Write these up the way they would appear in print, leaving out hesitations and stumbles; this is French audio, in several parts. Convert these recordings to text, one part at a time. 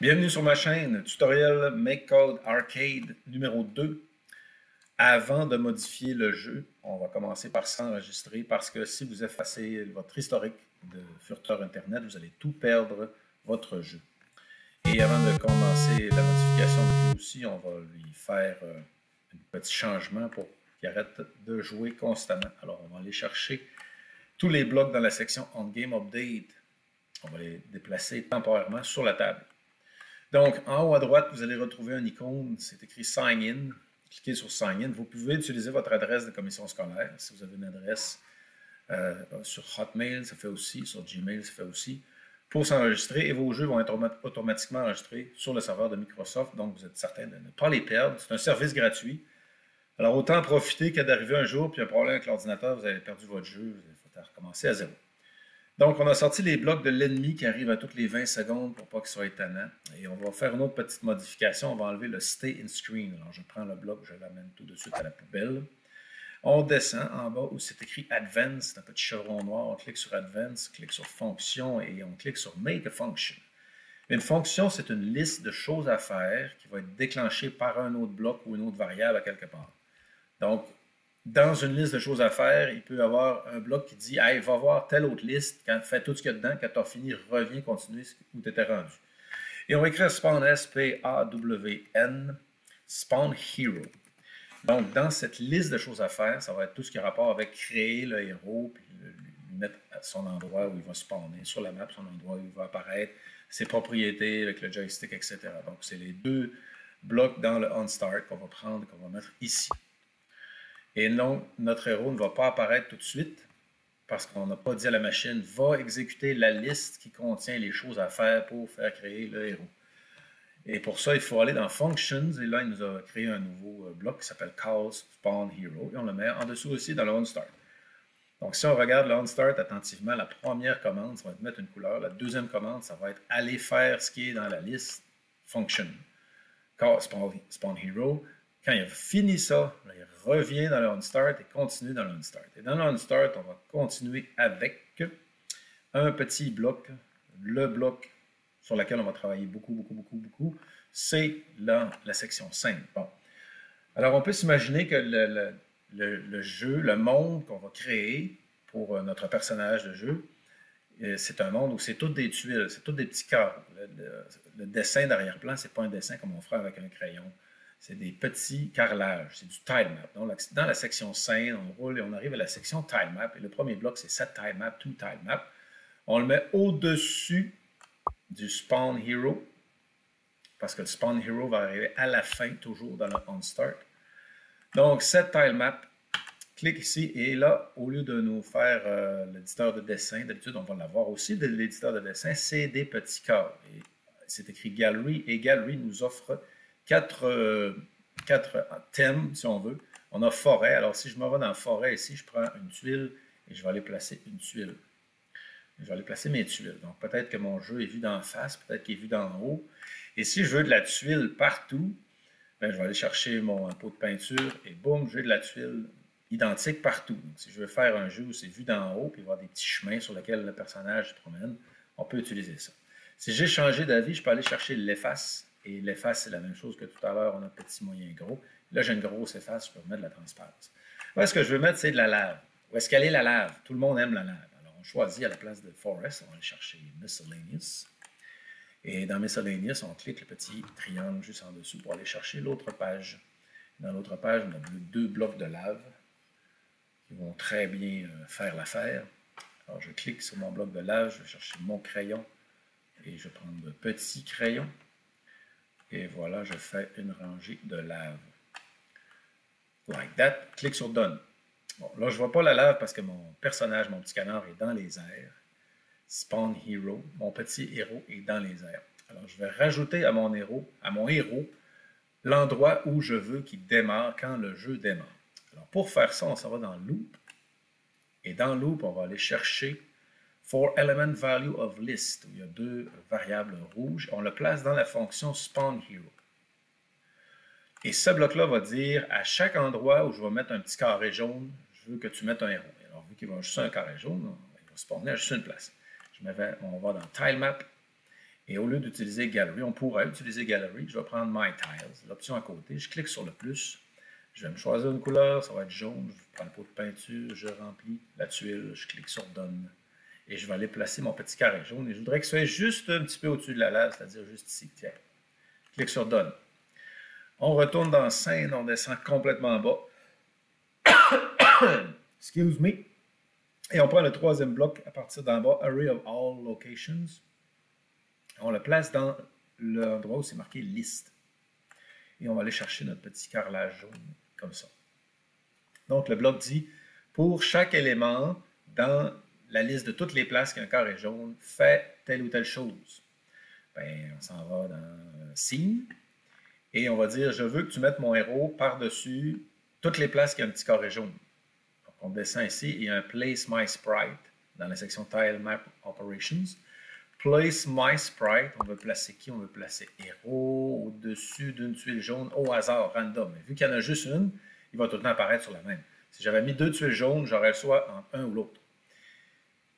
Bienvenue sur ma chaîne, tutoriel MakeCode Arcade numéro 2. Avant de modifier le jeu, on va commencer par s'enregistrer parce que si vous effacez votre historique de furteur Internet, vous allez tout perdre votre jeu. Et avant de commencer la modification du jeu aussi, on va lui faire un petit changement pour qu'il arrête de jouer constamment. Alors on va aller chercher tous les blocs dans la section On Game Update. On va les déplacer temporairement sur la table. Donc, en haut à droite, vous allez retrouver un icône, c'est écrit Sign In. Cliquez sur Sign In. Vous pouvez utiliser votre adresse de commission scolaire. Si vous avez une adresse sur Hotmail, ça fait aussi, sur Gmail, ça fait aussi, pour s'enregistrer. Et vos jeux vont être automatiquement enregistrés sur le serveur de Microsoft. Donc, vous êtes certain de ne pas les perdre. C'est un service gratuit. Alors, autant en profiter qu'à d'arriver un jour, puis un problème avec l'ordinateur, vous avez perdu votre jeu, il faut recommencer à zéro. Donc, on a sorti les blocs de l'ennemi qui arrivent à toutes les 20 secondes pour pas qu'ils soient étonnants. Et on va faire une autre petite modification. On va enlever le Stay in Screen. Alors, je prends le bloc, je l'amène tout de suite à la poubelle. On descend en bas où c'est écrit Advanced, un petit chevron noir. On clique sur Advanced, clique sur Fonction et on clique sur Make a Function. Une fonction, c'est une liste de choses à faire qui va être déclenchée par un autre bloc ou une autre variable à quelque part. Donc, dans une liste de choses à faire, il peut y avoir un bloc qui dit « Hey, va voir telle autre liste, fais tout ce qu'il y a dedans, quand tu as fini, reviens continuer où tu étais rendu. » Et on va écrire Spawn, S-P-A-W-N, Spawn Hero. Donc, dans cette liste de choses à faire, ça va être tout ce qui a rapport avec créer le héros, puis lui mettre à son endroit où il va spawner, sur la map, son endroit où il va apparaître, ses propriétés avec le joystick, etc. Donc, c'est les deux blocs dans le OnStart qu'on va prendre, qu'on va mettre ici. Et non, notre héros ne va pas apparaître tout de suite parce qu'on n'a pas dit à la machine « va exécuter la liste qui contient les choses à faire pour faire créer le héros ». Et pour ça, il faut aller dans « Functions » et là, il nous a créé un nouveau bloc qui s'appelle « Call Spawn Hero » et on le met en dessous aussi dans le OnStart. Donc, si on regarde le OnStart attentivement, la première commande, ça va être mettre une couleur. La deuxième commande, ça va être aller faire ce qui est dans la liste « Function ». Call Spawn Hero. Quand il a fini ça, il revient dans le OnStart et continue dans le OnStart. Et dans le OnStart, on va continuer avec un petit bloc, le bloc sur lequel on va travailler beaucoup, c'est la section 5. Bon. Alors, on peut s'imaginer que le jeu, le monde qu'on va créer pour notre personnage de jeu, c'est un monde où c'est toutes des tuiles, c'est toutes des petits carreaux. Le dessin d'arrière-plan, c'est pas un dessin comme on ferait avec un crayon. C'est des petits carrelages, c'est du tile map. Donc, dans la section scène, on roule et on arrive à la section tile map. Et le premier bloc, c'est set tile map, to tile map. On le met au-dessus du spawn hero, parce que le spawn hero va arriver à la fin, toujours dans le OnStart. Donc, set tile map, clique ici, et là, au lieu de nous faire l'éditeur de dessin, d'habitude, on va l'avoir aussi, de l'éditeur de dessin, c'est des petits carrés. C'est écrit Gallery, et Gallery nous offre quatre thèmes, si on veut. On a forêt. Alors, si je me vais dans forêt ici, je prends une tuile et je vais aller placer une tuile. Je vais aller placer mes tuiles. Donc, peut-être que mon jeu est vu d'en face, peut-être qu'il est vu d'en haut. Et si je veux de la tuile partout, bien, je vais aller chercher mon pot de peinture et boum, j'ai de la tuile identique partout. Donc, si je veux faire un jeu où c'est vu d'en haut, puis il va y avoir des petits chemins sur lesquels le personnage se promène, on peut utiliser ça. Si j'ai changé d'avis, je peux aller chercher l'efface. Et l'efface, c'est la même chose que tout à l'heure, on a petit, moyen, gros. Là, j'ai une grosse efface, je peux mettre de la transparence. Là, ce que je veux mettre, c'est de la lave. Où est-ce qu'elle est la lave? Tout le monde aime la lave. Alors, on choisit à la place de Forest, on va aller chercher Miscellaneous. Et dans Miscellaneous, on clique le petit triangle juste en dessous pour aller chercher l'autre page. Dans l'autre page, on a deux blocs de lave qui vont très bien faire l'affaire. Alors, je clique sur mon bloc de lave, je vais chercher mon crayon et je vais prendre le petit crayon. Et voilà, je fais une rangée de lave. Like that. Clique sur Done. Bon, là, je ne vois pas la lave parce que mon personnage, mon petit canard, est dans les airs. Spawn Hero. Mon petit héros est dans les airs. Alors, je vais rajouter à mon héros, l'endroit où je veux qu'il démarre quand le jeu démarre. Alors, pour faire ça, on s'en va dans Loop. Et dans Loop, on va aller chercher For Element Value of List, où il y a deux variables rouges. On le place dans la fonction Spawn Hero. Et ce bloc-là va dire, à chaque endroit où je vais mettre un petit carré jaune, je veux que tu mettes un héros. Alors, vu qu'il va juste un carré jaune, il va spawner à juste une place. On va dans Tile Map. Et au lieu d'utiliser Gallery, on pourrait utiliser Gallery. Je vais prendre My Tiles, l'option à côté. Je clique sur le plus. Je vais me choisir une couleur, ça va être jaune. Je prends le pot de peinture, je remplis la tuile, je clique sur Done. Et je vais aller placer mon petit carré jaune. Et je voudrais que ce soit juste un petit peu au-dessus de la lave, c'est-à-dire juste ici. Tiens. Clique sur Done. On retourne dans Scène, on descend complètement en bas. Excuse me. Et on prend le troisième bloc à partir d'en bas, Array of All Locations. On le place dans l'endroit où c'est marqué Liste. Et on va aller chercher notre petit carrelage jaune, comme ça. Donc, le bloc dit, pour chaque élément dans la liste de toutes les places qui a un carré jaune, fait telle ou telle chose. Bien, on s'en va dans Scene. Et on va dire, je veux que tu mettes mon héros par-dessus toutes les places qui ont un petit carré jaune. Donc, on descend ici, il y a un Place My Sprite dans la section Tile Map Operations. Place My Sprite, on veut placer qui? On veut placer héros au-dessus d'une tuile jaune au hasard, random. Mais vu qu'il y en a juste une, il va tout le temps apparaître sur la même. Si j'avais mis deux tuiles jaunes, j'aurais le choix entre un ou l'autre.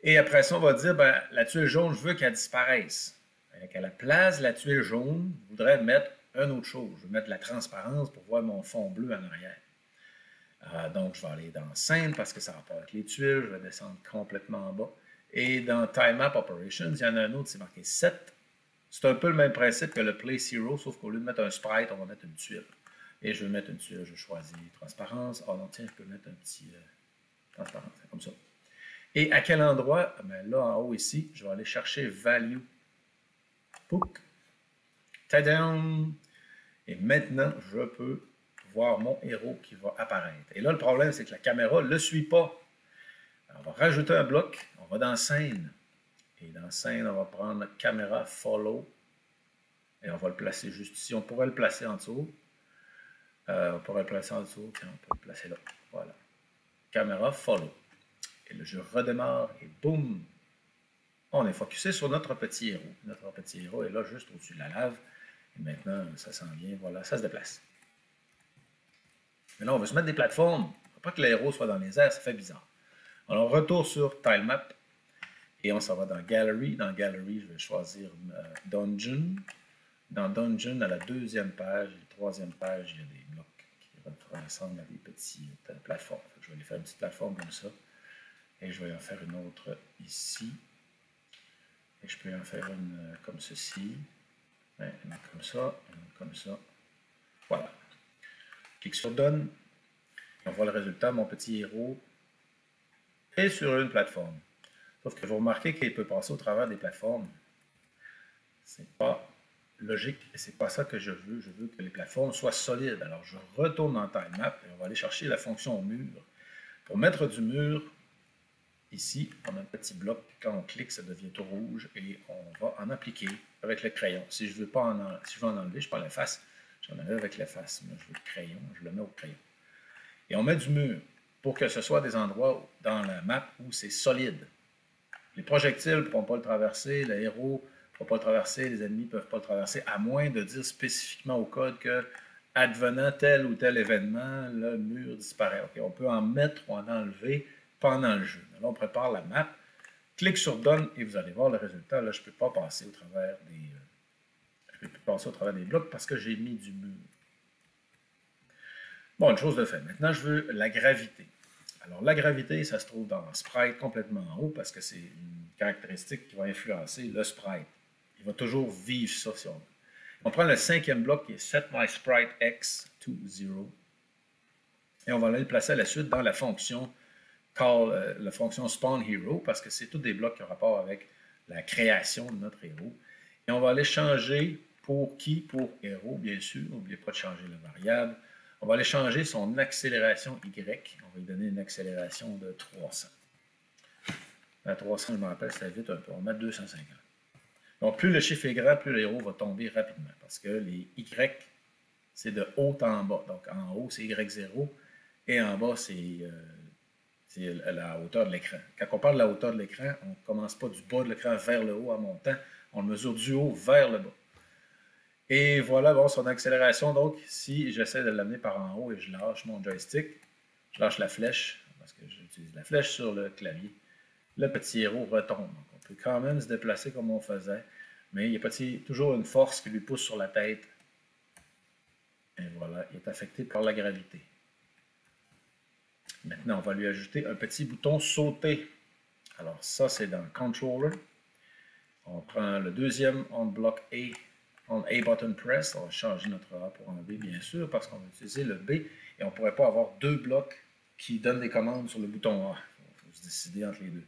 Et après ça, on va dire, ben, la tuile jaune, je veux qu'elle disparaisse. À la place de la tuile jaune, je voudrais mettre une autre chose. Je veux mettre de la transparence pour voir mon fond bleu en arrière. Donc, je vais aller dans Scène parce que ça rapporte avec les tuiles. Je vais descendre complètement en bas. Et dans Time Map Operations, il y en a un autre, c'est marqué 7. C'est un peu le même principe que le Place Hero, sauf qu'au lieu de mettre un sprite, on va mettre une tuile. Et je vais mettre une tuile, je choisis transparence. Oh non, tiens, je peux mettre un petit transparence, comme ça. Et à quel endroit? Ben là, en haut ici, je vais aller chercher Value. Pouk. Tadam! Et maintenant, je peux voir mon héros qui va apparaître. Et là, le problème, c'est que la caméra ne le suit pas. Alors, on va rajouter un bloc. On va dans Scène. Et dans Scène, on va prendre Caméra Follow. Et on va le placer juste ici. On pourrait le placer en dessous. On pourrait le placer en dessous. Tiens, on peut le placer là. Voilà. Caméra Follow. Et là, je redémarre et boum! On est focusé sur notre petit héros. Notre petit héros est là, juste au-dessus de la lave. Et maintenant, ça s'en vient. Voilà, ça se déplace. Mais là, on veut se mettre des plateformes. Il ne faut pas que le héros soit dans les airs, ça fait bizarre. Alors, retour sur Tile Map. Et on s'en va dans Gallery. Dans Gallery, je vais choisir Dungeon. Dans Dungeon, à la deuxième page et la troisième page, il y a des blocs qui ressemblent à des petites plateformes. Je vais aller faire une petite plateforme comme ça. Et je vais en faire une autre ici. Et je peux en faire une comme ceci. Une comme ça, une comme ça. Voilà. Clique sur Done. On voit le résultat. Mon petit héros est sur une plateforme. Sauf que vous remarquez qu'il peut passer au travers des plateformes. C'est pas logique et c'est pas ça que je veux. Je veux que les plateformes soient solides. Alors, je retourne dans Time Map et on va aller chercher la fonction mur. Pour mettre du mur, ici, on a un petit bloc. Quand on clique, ça devient tout rouge et on va en appliquer avec le crayon. Si je veux pas si je veux en enlever, je prends la face. J'en enlève avec la face. Moi, je veux le crayon, je le mets au crayon. Et on met du mur pour que ce soit des endroits dans la map où c'est solide. Les projectiles ne pourront pas le traverser, le héros ne pourra pas le traverser, les ennemis ne peuvent pas le traverser, à moins de dire spécifiquement au code que, advenant tel ou tel événement, le mur disparaît. Okay, on peut en mettre ou en enlever pendant le jeu. Là, on prépare la map, clique sur Done et vous allez voir le résultat. Là, je ne peux pas passer au travers des blocs parce que j'ai mis du mur. Bon, une chose de fait. Maintenant, je veux la gravité. Alors, la gravité, ça se trouve dans Sprite complètement en haut parce que c'est une caractéristique qui va influencer le Sprite. Il va toujours vivre ça si on veut. On prend le cinquième bloc qui est Set My Sprite X to 0 et on va aller le placer à la suite dans la fonction la fonction Spawn Hero parce que c'est tous des blocs qui ont rapport avec la création de notre héros. Et on va aller changer pour qui? Pour héros, bien sûr. N'oubliez pas de changer la variable. On va aller changer son accélération Y. On va lui donner une accélération de 300. À 300, je me rappelle, c'était vite un peu. On va mettre 250. Donc, plus le chiffre est grand, plus le héros va tomber rapidement. Parce que les Y, c'est de haut en bas. Donc, en haut, c'est Y0. Et en bas, c'est la hauteur de l'écran. Quand on parle de la hauteur de l'écran, on ne commence pas du bas de l'écran vers le haut en montant. On le mesure du haut vers le bas. Et voilà, bon, son accélération, donc, si j'essaie de l'amener par en haut et je lâche mon joystick, je lâche la flèche, parce que j'utilise la flèche sur le clavier, le petit héros retombe. Donc, on peut quand même se déplacer comme on faisait. mais il y a toujours une force qui lui pousse sur la tête. Et voilà, il est affecté par la gravité. Maintenant, on va lui ajouter un petit bouton sauter. Alors ça, c'est dans Controller. On prend le deuxième on block A, on A button press. On va changer notre A pour un B, bien sûr, parce qu'on va utiliser le B. Et on ne pourrait pas avoir deux blocs qui donnent des commandes sur le bouton A. Il faut se décider entre les deux.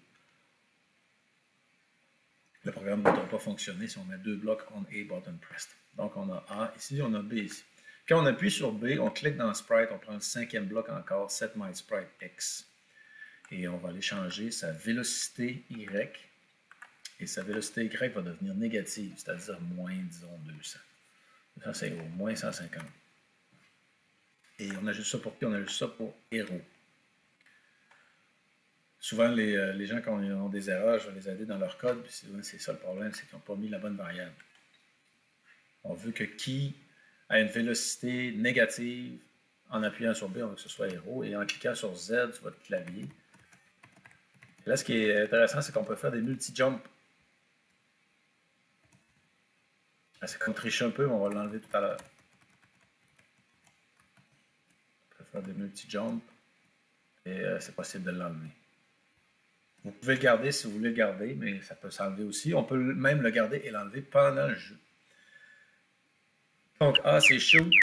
Le programme ne devrait pas fonctionner si on met deux blocs on A button pressed. Donc on a A ici, on a B ici. Quand on appuie sur B, on clique dans Sprite, on prend le cinquième bloc encore, Set My Sprite X. Et on va aller changer sa vélocité Y. Et sa vélocité Y va devenir négative, c'est-à-dire moins, disons, 200. Ça, c'est au moins 150. Et on ajoute ça pour qui? On ajoute ça pour héros. Souvent, les gens, quand ils ont des erreurs, je vais les aider dans leur code, puis c'est ça le problème, c'est qu'ils n'ont pas mis la bonne variable. On veut que qui a une vélocité négative. En appuyant sur B, on veut que ce soit héros. Et en cliquant sur Z sur votre clavier. Et là, ce qui est intéressant, c'est qu'on peut faire des multi-jumps. C'est comme tricher un peu, mais on va l'enlever tout à l'heure. On peut faire des multi-jumps. Et c'est possible de l'enlever. Vous pouvez le garder si vous voulez le garder, mais ça peut s'enlever aussi. On peut même le garder et l'enlever pendant le jeu. Donc, A, c'est shoot.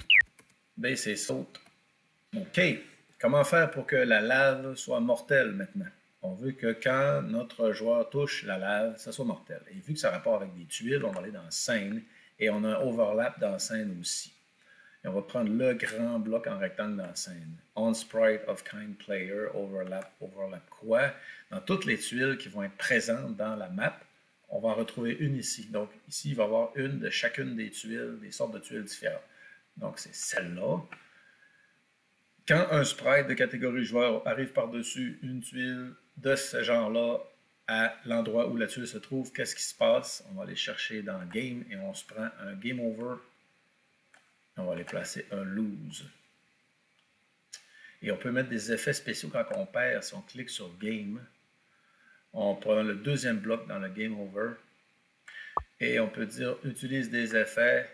B, c'est saute. OK. Comment faire pour que la lave soit mortelle maintenant? On veut que quand notre joueur touche la lave, ça soit mortel. Et vu que ça a rapport avec des tuiles, on va aller dans scène et on a un overlap dans scène aussi. Et on va prendre le grand bloc en rectangle dans scène. On sprite of kind player, overlap, overlap quoi? Dans toutes les tuiles qui vont être présentes dans la map, on va en retrouver une ici. Donc ici, il va y avoir une de chacune des tuiles, des sortes de tuiles différentes. Donc c'est celle-là. Quand un sprite de catégorie joueur arrive par-dessus une tuile de ce genre-là à l'endroit où la tuile se trouve, qu'est-ce qui se passe? On va aller chercher dans Game et on se prend un Game Over. On va aller placer un Lose. Et on peut mettre des effets spéciaux quand on perd. Si on clique sur Game, on prend le deuxième bloc dans le Game Over. Et on peut dire utilise des effets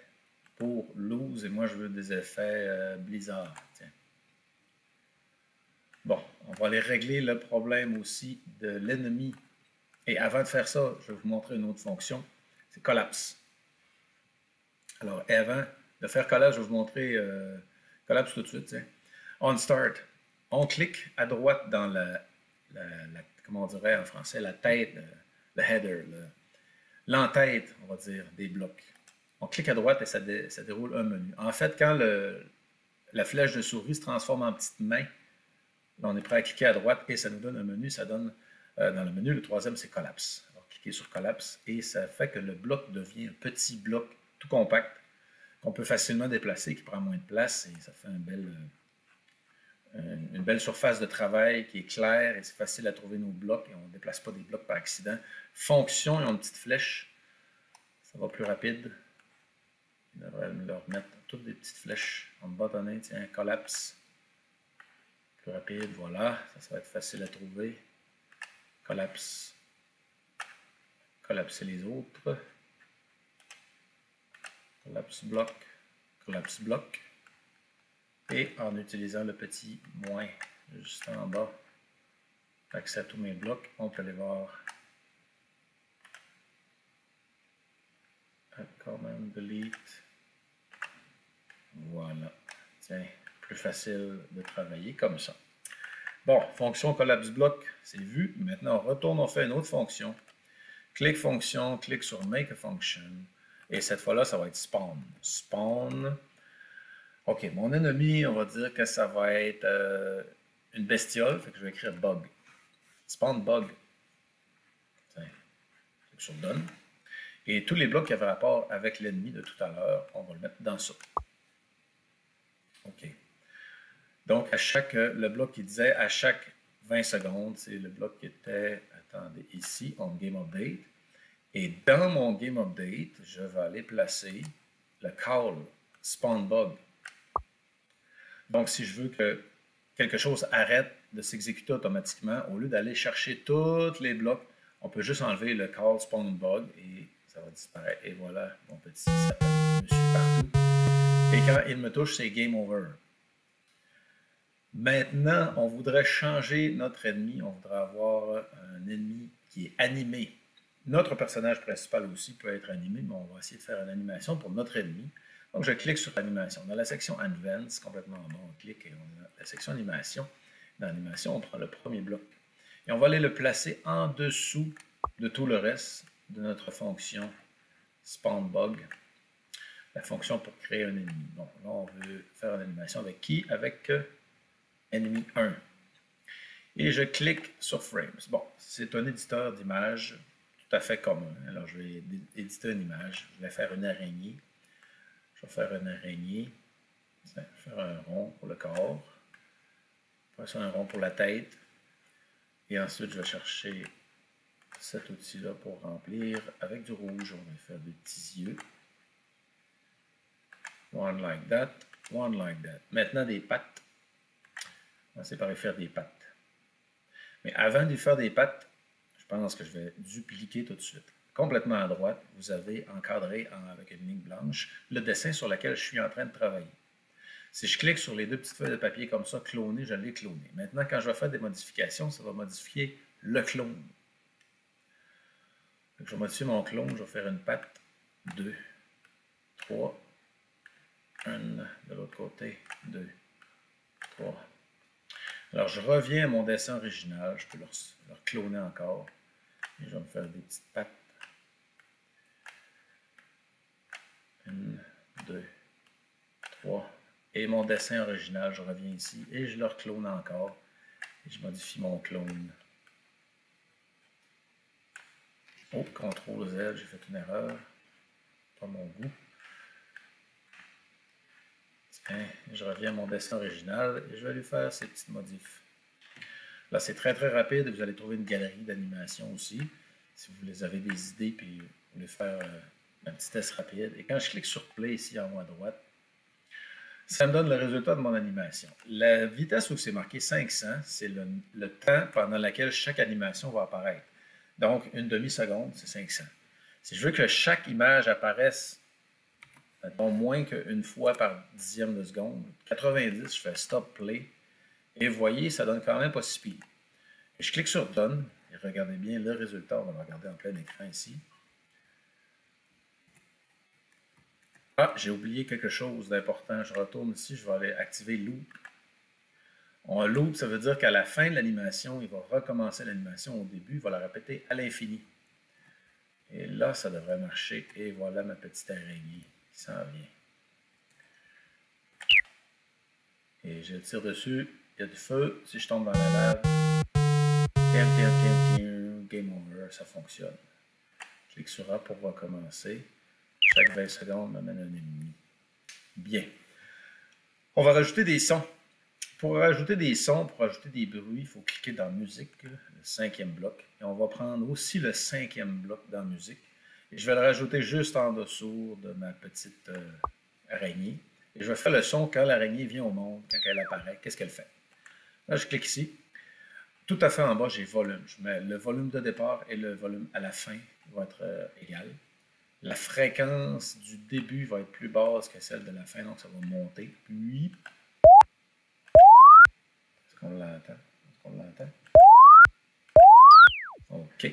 pour Lose. Et moi, je veux des effets Blizzard. Tiens. Bon, on va aller régler le problème aussi de l'ennemi. Et avant de faire ça, je vais vous montrer une autre fonction. C'est Collapse. Alors, avant de faire Collapse, je vais vous montrer Collapse tout de suite. Tiens. On Start. On clique à droite dans comment on dirait en français, la tête, le header, l'entête, on va dire, des blocs. On clique à droite et ça déroule un menu. En fait, quand la flèche de souris se transforme en petite main, là, on est prêt à cliquer à droite et ça nous donne un menu. Ça donne, dans le menu, le troisième, c'est Collapse. Alors, cliquez sur Collapse et ça fait que le bloc devient un petit bloc tout compact qu'on peut facilement déplacer, qui prend moins de place et ça fait une belle surface de travail qui est claire et c'est facile à trouver nos blocs et on ne déplace pas des blocs par accident. Fonction, ils ont une petite flèche. Ça va plus rapide. Il devrait leur mettre toutes des petites flèches en bâtonnet. Tiens, Collapse. Plus rapide, voilà. Ça va être facile à trouver. Collapse. Collapser les autres. Collapse bloc. Collapse bloc. Et en utilisant le petit moins juste en bas, accès à tous mes blocs, on peut aller voir Command Delete. Voilà. Tiens, plus facile de travailler comme ça. Bon, fonction collapse bloc, c'est vu. Maintenant, on retourne, on fait une autre fonction. Clique fonction, clique sur Make a Function. Et cette fois-là, ça va être Spawn. Spawn. OK, mon ennemi, on va dire que ça va être une bestiole. Fait que je vais écrire Bug. Spawn Bug. Tiens, clique sur Done. Et tous les blocs qui avaient rapport avec l'ennemi de tout à l'heure, on va le mettre dans ça. OK. Donc, le bloc qui disait à chaque 20 secondes, c'est le bloc qui était, attendez, ici, on Game Update. Et dans mon Game Update, je vais aller placer le call Spawn Bug. Donc, si je veux que quelque chose arrête de s'exécuter automatiquement, au lieu d'aller chercher tous les blocs, on peut juste enlever le call Spawn Bug et ça va disparaître. Et voilà, mon petit sapin me suit partout. Et quand il me touche, c'est game over. Maintenant, on voudrait changer notre ennemi. On voudrait avoir un ennemi qui est animé. Notre personnage principal aussi peut être animé, mais on va essayer de faire une animation pour notre ennemi. Donc, je clique sur animation. Dans la section Advanced, complètement en bas, on clique et on a la section animation. Dans l'animation, on prend le premier bloc et on va aller le placer en dessous de tout le reste de notre fonction SpawnBug, la fonction pour créer un ennemi. Bon, là, on veut faire une animation avec qui? Avec ennemi 1. Et je clique sur Frames. Bon, c'est un éditeur d'images tout à fait commun. Alors, je vais éditer une image. Je vais faire une araignée. Je vais faire une araignée. Je vais faire un rond pour le corps. Après ça, un rond pour la tête. Et ensuite, je vais chercher cet outil-là pour remplir avec du rouge. On va faire des petits yeux. One like that. One like that. Maintenant, des pattes. On va essayer par y faire des pattes. Mais avant d'y faire des pattes, je pense que je vais dupliquer tout de suite. Complètement à droite, vous avez encadré avec une ligne blanche le dessin sur lequel je suis en train de travailler. Si je clique sur les deux petites feuilles de papier comme ça, cloner, je l'ai cloné. Maintenant, quand je vais faire des modifications, ça va modifier le clone. Donc, je vais modifier mon clone, je vais faire une patte, 2, 3, 1 de l'autre côté, 2, 3. Alors, je reviens à mon dessin original, je peux leur cloner encore. Et je vais me faire des petites pattes. 1, 2, 3. Et mon dessin original, je reviens ici et je leur clone encore. Et je modifie mon clone. Oh, CTRL Z, j'ai fait une erreur. Pas mon goût. Tiens, je reviens à mon dessin original et je vais lui faire ces petites modifs. Là, c'est très très rapide. Vous allez trouver une galerie d'animation aussi. Si vous les avez des idées puis vous voulez faire un petit test rapide. Et quand je clique sur Play ici en haut à droite, ça me donne le résultat de mon animation. La vitesse où c'est marqué 500, c'est le temps pendant lequel chaque animation va apparaître. Donc, une demi-seconde, c'est 500. Si je veux que chaque image apparaisse moins qu'une fois par dixième de seconde, 90, je fais Stop Play. Et vous voyez, ça donne quand même pas si pire. Et je clique sur Done. Et regardez bien le résultat. On va le regarder en plein écran ici. Ah, j'ai oublié quelque chose d'important. Je retourne ici, je vais aller activer Loop. Un loop, ça veut dire qu'à la fin de l'animation, il va recommencer l'animation au début, il va la répéter à l'infini. Et là, ça devrait marcher. Et voilà ma petite araignée qui s'en vient. Et je tire dessus, il y a du feu. Si je tombe dans la lave, game over, ça fonctionne. Je clique sur A pour recommencer. Chaque 20 secondes m'amène un ennemi. Bien. On va rajouter des sons. Pour rajouter des sons, pour rajouter des bruits, il faut cliquer dans Musique, le 5e bloc. Et on va prendre aussi le 5e bloc dans Musique. Et je vais le rajouter juste en dessous de ma petite araignée. Et je vais faire le son quand l'araignée vient au monde, quand elle apparaît. Qu'est-ce qu'elle fait? Là, je clique ici. Tout à fait en bas, j'ai volume. Je mets le volume de départ et le volume à la fin vont être égal. La fréquence du début va être plus basse que celle de la fin, donc ça va monter. Puis, est-ce qu'on l'entend? Est-ce qu'on l'entend? OK.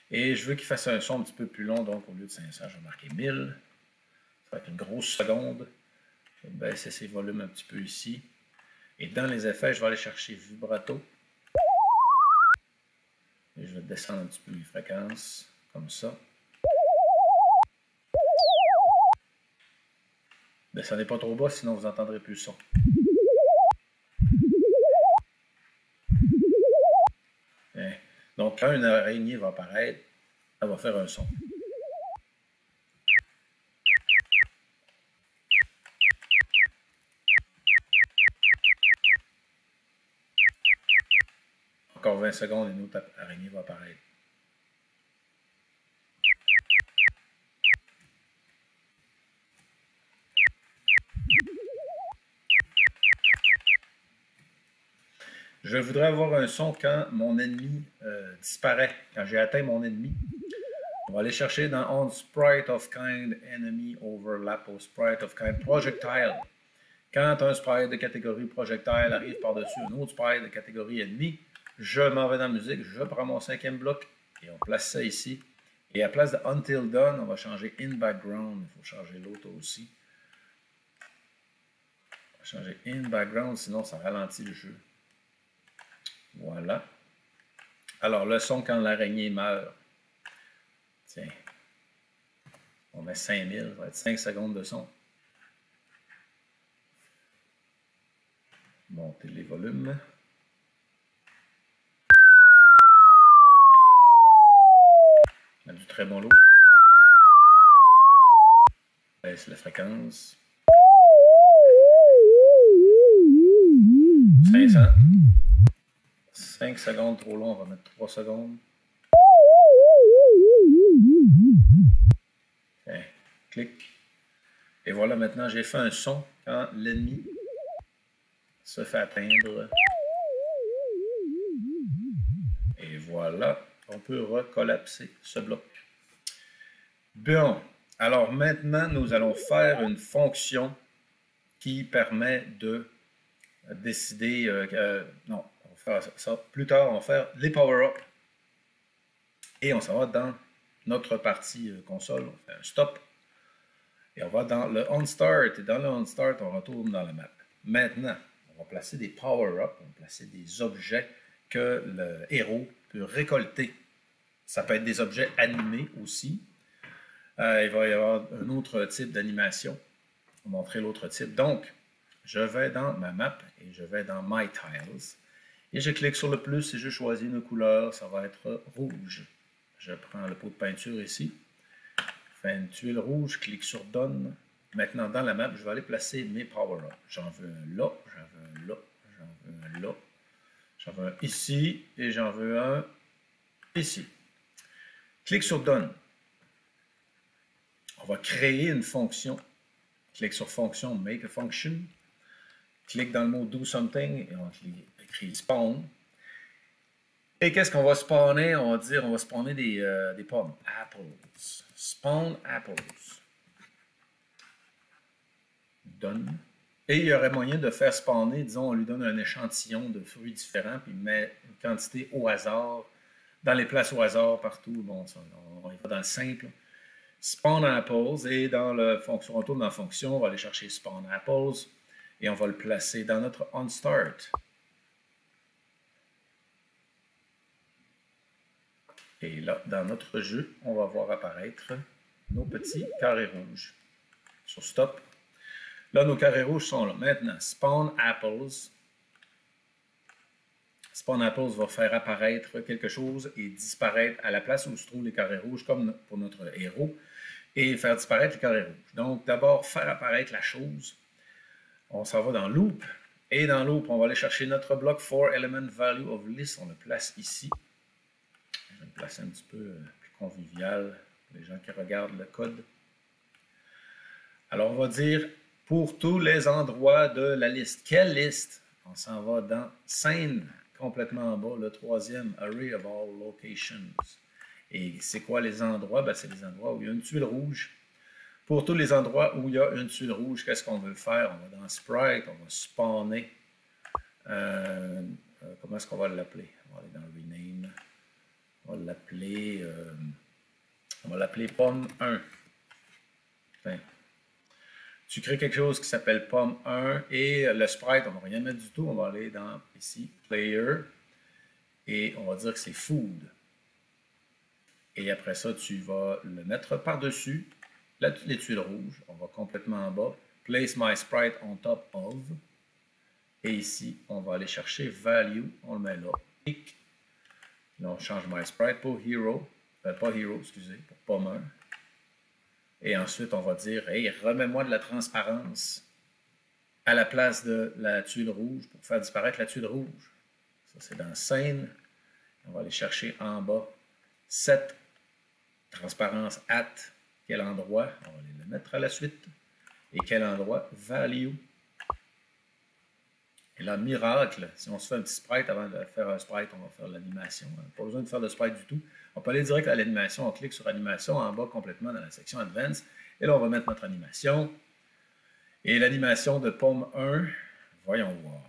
Et je veux qu'il fasse un son un petit peu plus long, donc au lieu de 500, je vais marquer 1000. Ça va être une grosse seconde. Je vais baisser ses volumes un petit peu ici. Et dans les effets, je vais aller chercher vibrato. Et je vais descendre un petit peu les fréquences, comme ça. Descendez pas trop bas, sinon vous n'entendrez plus le son. Donc, quand une araignée va apparaître, elle va faire un son. Encore 20 secondes et une autre araignée va apparaître. Je voudrais avoir un son quand mon ennemi disparaît, quand j'ai atteint mon ennemi. On va aller chercher dans On Sprite of Kind Enemy Overlap au Sprite of Kind Projectile. Quand un sprite de catégorie projectile arrive par-dessus un autre sprite de catégorie ennemi, je m'en vais dans la musique, je prends mon 5e bloc et on place ça ici. Et à place de Until Done, on va changer In Background. Il faut changer l'autre aussi. On va changer In Background, sinon ça ralentit le jeu. Voilà. Alors, le son quand l'araignée meurt. Tiens. On met 5000, ça va être 5 secondes de son. Monter les volumes. On a du très bon lot. Baisse la fréquence. 500. 5 secondes trop long, on va mettre 3 secondes. Tiens, clic. Et voilà, maintenant j'ai fait un son quand l'ennemi se fait atteindre. Et voilà, on peut recollapser ce bloc. Bon, alors maintenant, nous allons faire une fonction qui permet de décider... non, on va faire ça plus tard, on va faire les power-up. Et on s'en va dans notre partie console, on fait un stop. Et on va dans le On Start. Et dans le On Start, on retourne dans la map. Maintenant, on va placer des power-up, on va placer des objets que le héros peut récolter. Ça peut être des objets animés aussi. Il va y avoir un autre type d'animation. On va montrer l'autre type. Donc, je vais dans ma map et je vais dans My Tiles. Et je clique sur le plus et je choisis une couleur. Ça va être rouge. Je prends le pot de peinture ici. Je fais une tuile rouge, clique sur Done. Maintenant, dans la map, je vais aller placer mes power-up. J'en veux un là, j'en veux un là, j'en veux un là. J'en veux un ici et j'en veux un ici. Clique sur Done. On va créer une fonction. Clique sur Fonction, Make a Function. Clique dans le mot Do Something et on écrit Spawn. Et qu'est-ce qu'on va spawner? On va dire, on va spawner des pommes. Apples. Spawn Apples. Done. Et il y aurait moyen de faire spawner, disons, on lui donne un échantillon de fruits différents, puis il met une quantité au hasard, dans les places au hasard, partout. Bon, ça, on y va dans le simple. Spawn Apples, et dans la fonction, on retourne dans la fonction, on va aller chercher Spawn Apples, et on va le placer dans notre On Start. Et là, dans notre jeu, on va voir apparaître nos petits carrés rouges. Sur Stop. Là, nos carrés rouges sont là. Maintenant, Spawn Apples. Spawn Apples va faire apparaître quelque chose et disparaître à la place où se trouvent les carrés rouges, comme pour notre héros, et faire disparaître les carrés rouges. Donc, d'abord, faire apparaître la chose. On s'en va dans Loop. Et dans Loop, on va aller chercher notre bloc 4 Element Value of List. On le place ici. Je vais le placer un petit peu plus convivial pour les gens qui regardent le code. Alors, on va dire pour tous les endroits de la liste. Quelle liste? On s'en va dans Scène, complètement en bas, le troisième, Array of All Locations. Et c'est quoi les endroits? Ben, c'est les endroits où il y a une tuile rouge. Pour tous les endroits où il y a une tuile rouge, qu'est-ce qu'on veut faire? On va dans Sprite, on va spawner. Comment est-ce qu'on va l'appeler? On va aller dans Rename. On va l'appeler Pomme 1. Enfin, tu crées quelque chose qui s'appelle Pomme 1 et le sprite, on ne va rien mettre du tout. On va aller dans ici, Player, et on va dire que c'est Food. Et après ça, tu vas le mettre par-dessus les tuiles rouges. On va complètement en bas. Place my sprite on top of. Et ici, on va aller chercher Value. On le met là. Clic. Là, on change my sprite pour Hero. Pas Hero, excusez, pour Pomme 1. Et ensuite, on va dire, hey, remets-moi de la transparence à la place de la tuile rouge pour faire disparaître la tuile rouge. Ça, c'est dans Scène. On va aller chercher en bas Set transparence at quel endroit. On va aller le mettre à la suite. Et quel endroit? Value. Et là, miracle, si on se fait un petit sprite avant de faire un sprite, on va faire l'animation. Pas besoin de faire de sprite du tout. On peut aller direct à l'animation. On clique sur animation en bas complètement dans la section Advanced. Et là, on va mettre notre animation. Et l'animation de pomme 1, voyons voir.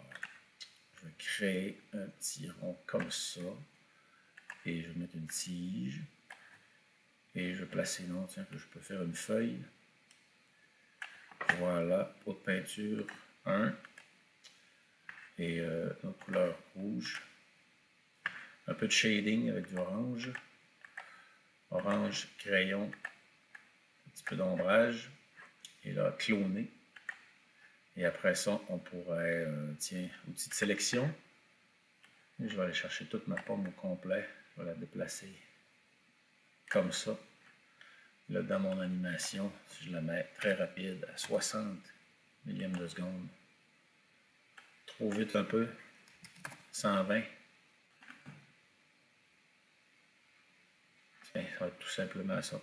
Je vais créer un petit rond comme ça. Et je vais mettre une tige. Et je vais placer, non, tiens, que je peux faire une feuille. Voilà, pot de peinture 1. Et notre couleur rouge. Un peu de shading avec du orange. Orange, crayon. Un petit peu d'ombrage. Et là, cloner. Et après ça, on pourrait, tiens, outil de sélection. Et je vais aller chercher toute ma pomme au complet. Je vais la déplacer comme ça. Là, dans mon animation, si je la mets très rapide, à 60 millièmes de seconde. Trop vite un peu. 120. Tiens, ça va être tout simplement ça.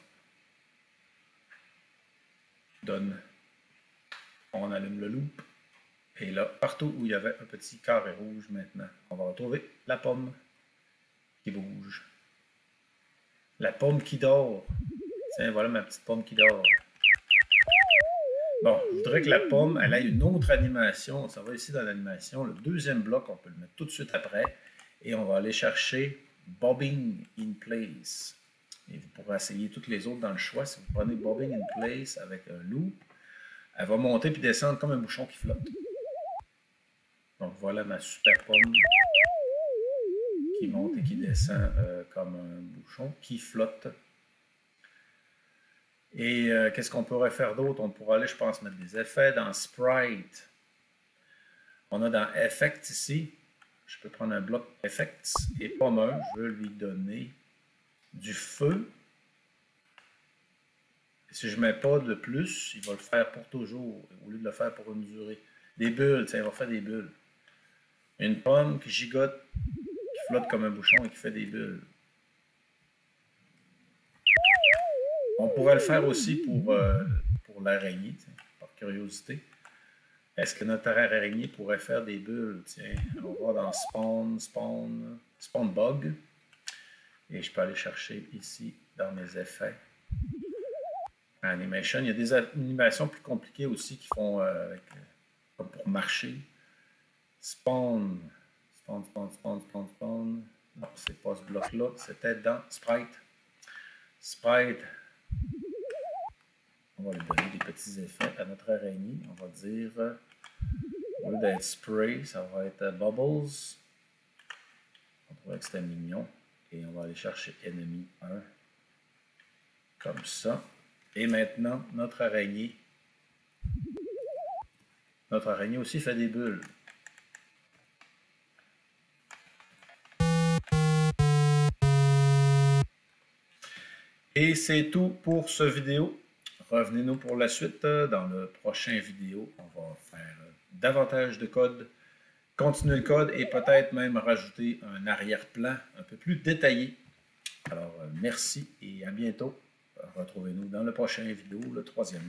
Donne. On allume le loop. Et là, partout où il y avait un petit carré rouge maintenant, on va retrouver la pomme qui bouge. La pomme qui dort. Tiens, voilà ma petite pomme qui dort. Bon, je voudrais que la pomme, elle ait une autre animation. Ça va ici dans l'animation. Le deuxième bloc, on peut le mettre tout de suite après. Et on va aller chercher Bobbing in Place. Et vous pourrez essayer toutes les autres dans le choix. Si vous prenez Bobbing in Place avec un loop, elle va monter puis descendre comme un bouchon qui flotte. Donc voilà ma super pomme qui monte et qui descend comme un bouchon qui flotte. Et qu'est-ce qu'on pourrait faire d'autre? On pourrait aller, je pense, mettre des effets dans Sprite. On a dans Effects ici. Je peux prendre un bloc Effects et pomme 1. Je veux lui donner du feu. Et si je ne mets pas de plus, il va le faire pour toujours, au lieu de le faire pour une durée. Des bulles, tiens, il va faire des bulles. Une pomme qui gigote, qui flotte comme un bouchon et qui fait des bulles. On pourrait le faire aussi pour l'araignée, par curiosité. Est-ce que notre araignée pourrait faire des bulles? Tiens, on va dans Spawn Bug. Et je peux aller chercher ici dans mes effets. Animation. Il y a des animations plus compliquées aussi qui font comme pour marcher. Spawn. Non, c'est pas ce bloc-là. C'était dans Sprite. Sprite. On va lui donner des petits effets à notre araignée. On va dire, au lieu d'être spray, ça va être bubbles. On trouvait que c'était mignon. Et on va aller chercher Enemy 1. Comme ça. Et maintenant, notre araignée. Notre araignée aussi fait des bulles. Et c'est tout pour ce vidéo. Revenez-nous pour la suite. Dans le prochain vidéo, on va faire davantage de code, continuer le code et peut-être même rajouter un arrière-plan un peu plus détaillé. Alors, merci et à bientôt. Retrouvez-nous dans le prochain vidéo, le 3e.